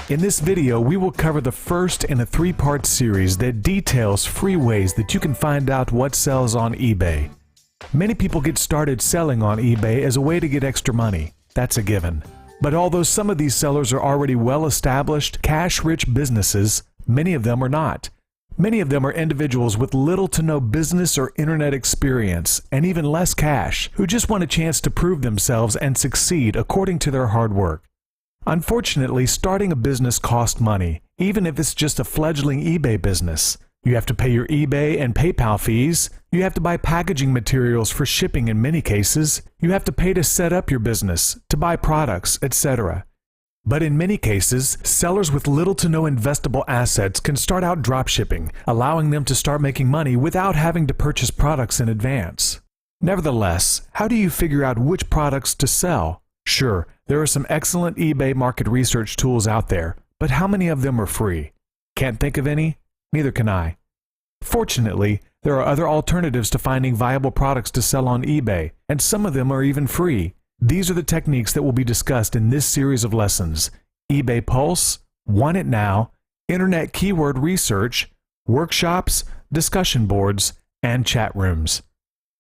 In this video, we will cover the first in a three-part series that details free ways that you can find out what sells on eBay. Many people get started selling on eBay as a way to get extra money. That's a given. But although some of these sellers are already well-established, cash-rich businesses, many of them are not. Many of them are individuals with little to no business or internet experience, and even less cash, who just want a chance to prove themselves and succeed according to their hard work. Unfortunately, starting a business costs money, even if it's just a fledgling eBay business. You have to pay your eBay and PayPal fees. You have to buy packaging materials for shipping in many cases. You have to pay to set up your business, to buy products, etc. But in many cases, sellers with little to no investable assets can start out dropshipping, allowing them to start making money without having to purchase products in advance. Nevertheless, how do you figure out which products to sell? Sure, there are some excellent eBay market research tools out there, but how many of them are free? Can't think of any? Neither can I. Fortunately, there are other alternatives to finding viable products to sell on eBay, and some of them are even free. These are the techniques that will be discussed in this series of lessons: eBay Pulse, Want It Now, Internet Keyword Research, workshops, discussion boards, and chat rooms.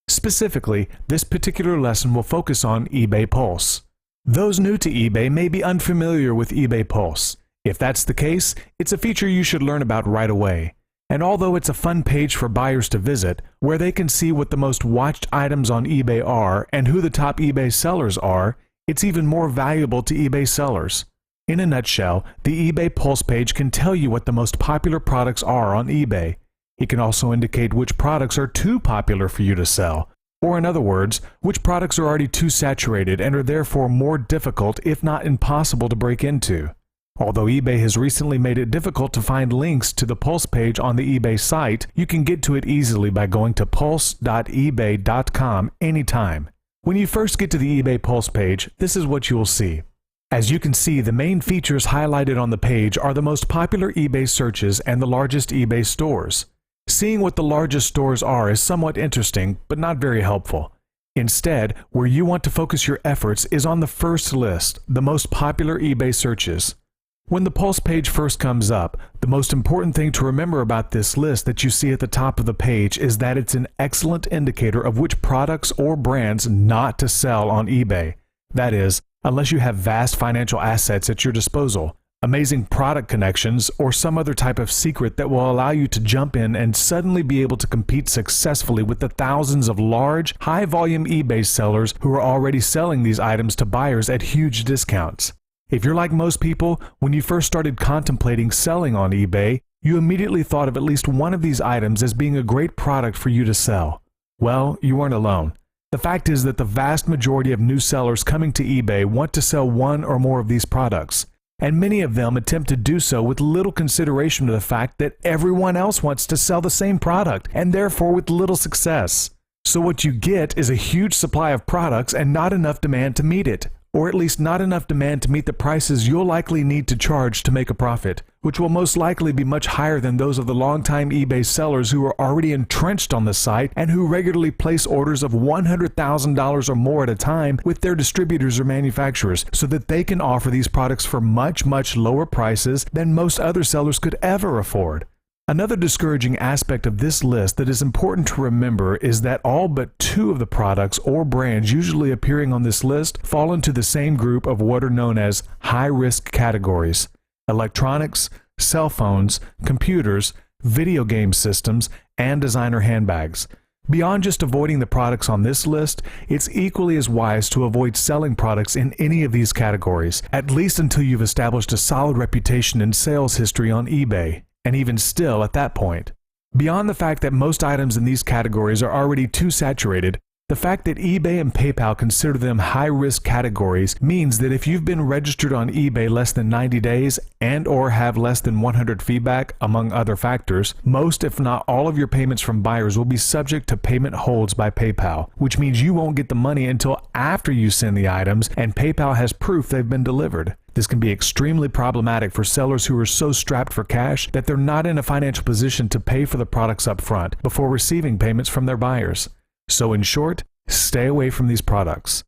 Specifically, this particular lesson will focus on eBay Pulse. Those new to eBay may be unfamiliar with eBay Pulse. If that's the case, it's a feature you should learn about right away. And although it's a fun page for buyers to visit, where they can see what the most watched items on eBay are and who the top eBay sellers are, it's even more valuable to eBay sellers. In a nutshell, the eBay Pulse page can tell you what the most popular products are on eBay. It can also indicate which products are too popular for you to sell. Or in other words, which products are already too saturated and are therefore more difficult, if not impossible, to break into. Although eBay has recently made it difficult to find links to the Pulse page on the eBay site, you can get to it easily by going to pulse.ebay.com anytime. When you first get to the eBay Pulse page, this is what you will see. As you can see, the main features highlighted on the page are the most popular eBay searches and the largest eBay stores. Seeing what the largest stores are is somewhat interesting, but not very helpful. Instead, where you want to focus your efforts is on the first list, the most popular eBay searches. When the Pulse page first comes up, the most important thing to remember about this list that you see at the top of the page is that it's an excellent indicator of which products or brands not to sell on eBay. That is, unless you have vast financial assets at your disposal, amazing product connections, or some other type of secret that will allow you to jump in and suddenly be able to compete successfully with the thousands of large, high-volume eBay sellers who are already selling these items to buyers at huge discounts. If you're like most people, when you first started contemplating selling on eBay, you immediately thought of at least one of these items as being a great product for you to sell. Well, you weren't alone. The fact is that the vast majority of new sellers coming to eBay want to sell one or more of these products. And many of them attempt to do so with little consideration to the fact that everyone else wants to sell the same product, and therefore with little success. So what you get is a huge supply of products and not enough demand to meet it, or at least not enough demand to meet the prices you'll likely need to charge to make a profit, which will most likely be much higher than those of the longtime eBay sellers who are already entrenched on the site and who regularly place orders of $100,000 or more at a time with their distributors or manufacturers so that they can offer these products for much, much lower prices than most other sellers could ever afford. Another discouraging aspect of this list that is important to remember is that all but two of the products or brands usually appearing on this list fall into the same group of what are known as high-risk categories: electronics, cell phones, computers, video game systems, and designer handbags. Beyond just avoiding the products on this list, it's equally as wise to avoid selling products in any of these categories, at least until you've established a solid reputation and sales history on eBay. And even still at that point. Beyond the fact that most items in these categories are already too saturated, the fact that eBay and PayPal consider them high-risk categories means that if you've been registered on eBay less than 90 days and or have less than 100 feedback, among other factors, most if not all of your payments from buyers will be subject to payment holds by PayPal, which means you won't get the money until after you send the items and PayPal has proof they've been delivered. This can be extremely problematic for sellers who are so strapped for cash that they're not in a financial position to pay for the products up front before receiving payments from their buyers. So in short, stay away from these products.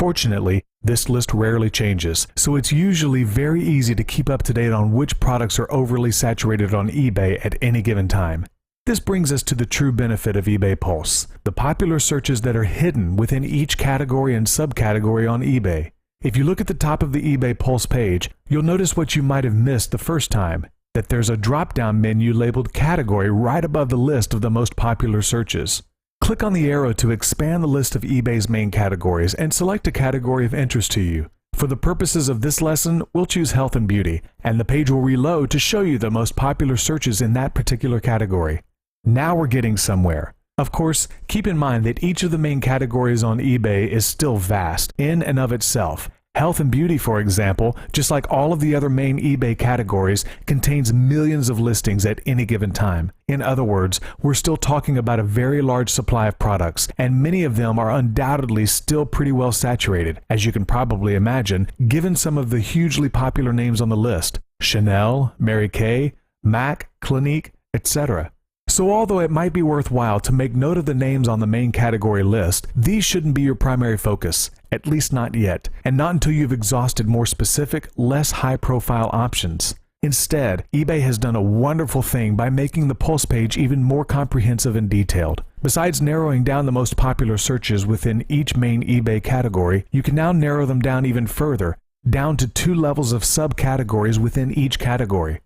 Fortunately, this list rarely changes, so it's usually very easy to keep up to date on which products are overly saturated on eBay at any given time. This brings us to the true benefit of eBay Pulse, the popular searches that are hidden within each category and subcategory on eBay. If you look at the top of the eBay Pulse page, you'll notice what you might have missed the first time, that there's a drop-down menu labeled Category right above the list of the most popular searches. Click on the arrow to expand the list of eBay's main categories and select a category of interest to you. For the purposes of this lesson, we'll choose health and beauty, and the page will reload to show you the most popular searches in that particular category. Now we're getting somewhere. Of course, keep in mind that each of the main categories on eBay is still vast in and of itself. Health and beauty, for example, just like all of the other main eBay categories, contains millions of listings at any given time. In other words, we're still talking about a very large supply of products, and many of them are undoubtedly still pretty well saturated, as you can probably imagine, given some of the hugely popular names on the list: Chanel, Mary Kay, MAC, Clinique, etc. So although it might be worthwhile to make note of the names on the main category list, these shouldn't be your primary focus, at least not yet, and not until you've exhausted more specific, less high-profile options. Instead, eBay has done a wonderful thing by making the Pulse page even more comprehensive and detailed. Besides narrowing down the most popular searches within each main eBay category, you can now narrow them down even further, down to 2 levels of subcategories within each category.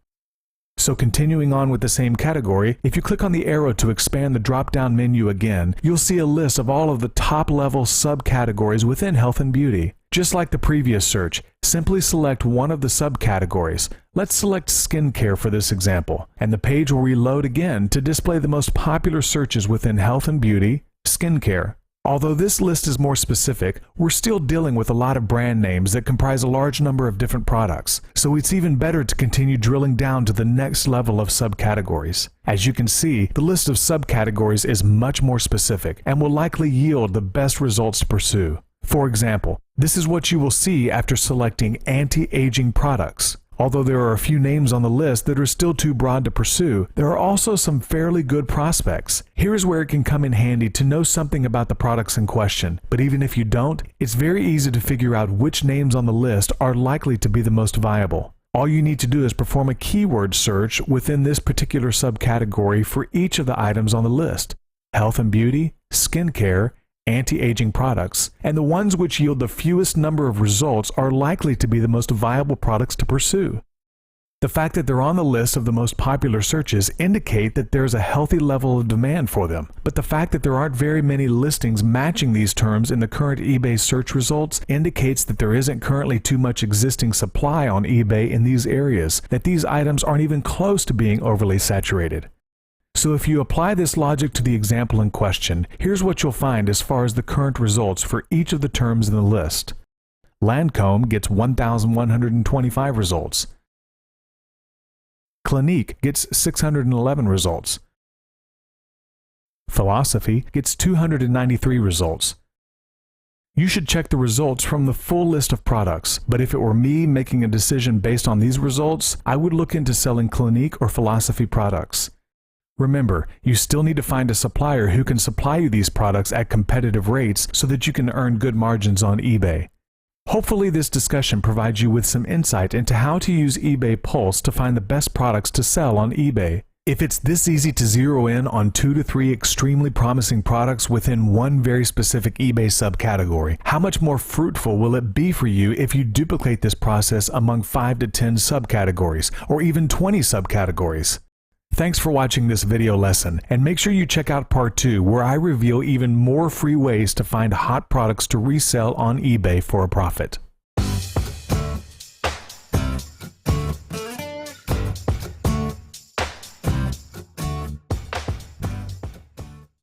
So continuing on with the same category, if you click on the arrow to expand the drop-down menu again, you'll see a list of all of the top-level subcategories within health and beauty. Just like the previous search, simply select one of the subcategories. Let's select skincare for this example, and the page will reload again to display the most popular searches within health and beauty, skincare. Although this list is more specific, we're still dealing with a lot of brand names that comprise a large number of different products, so it's even better to continue drilling down to the next level of subcategories. As you can see, the list of subcategories is much more specific and will likely yield the best results to pursue. For example, this is what you will see after selecting anti-aging products. Although there are a few names on the list that are still too broad to pursue, there are also some fairly good prospects. Here's where it can come in handy to know something about the products in question, but even if you don't, it's very easy to figure out which names on the list are likely to be the most viable. All you need to do is perform a keyword search within this particular subcategory for each of the items on the list: health and beauty, skincare, anti-aging products, and the ones which yield the fewest number of results are likely to be the most viable products to pursue. The fact that they're on the list of the most popular searches indicate that there's a healthy level of demand for them, but the fact that there aren't very many listings matching these terms in the current eBay search results indicates that there isn't currently too much existing supply on eBay in these areas, that these items aren't even close to being overly saturated. So if you apply this logic to the example in question, here's what you'll find as far as the current results for each of the terms in the list. Lancome gets 1,125 results. Clinique gets 611 results. Philosophy gets 293 results. You should check the results from the full list of products, but if it were me making a decision based on these results, I would look into selling Clinique or Philosophy products. Remember, you still need to find a supplier who can supply you these products at competitive rates so that you can earn good margins on eBay. Hopefully this discussion provides you with some insight into how to use eBay Pulse to find the best products to sell on eBay. If it's this easy to zero in on 2 to 3 extremely promising products within one very specific eBay subcategory, how much more fruitful will it be for you if you duplicate this process among 5 to 10 subcategories, or even 20 subcategories? Thanks for watching this video lesson, and make sure you check out part 2 where I reveal even more free ways to find hot products to resell on eBay for a profit.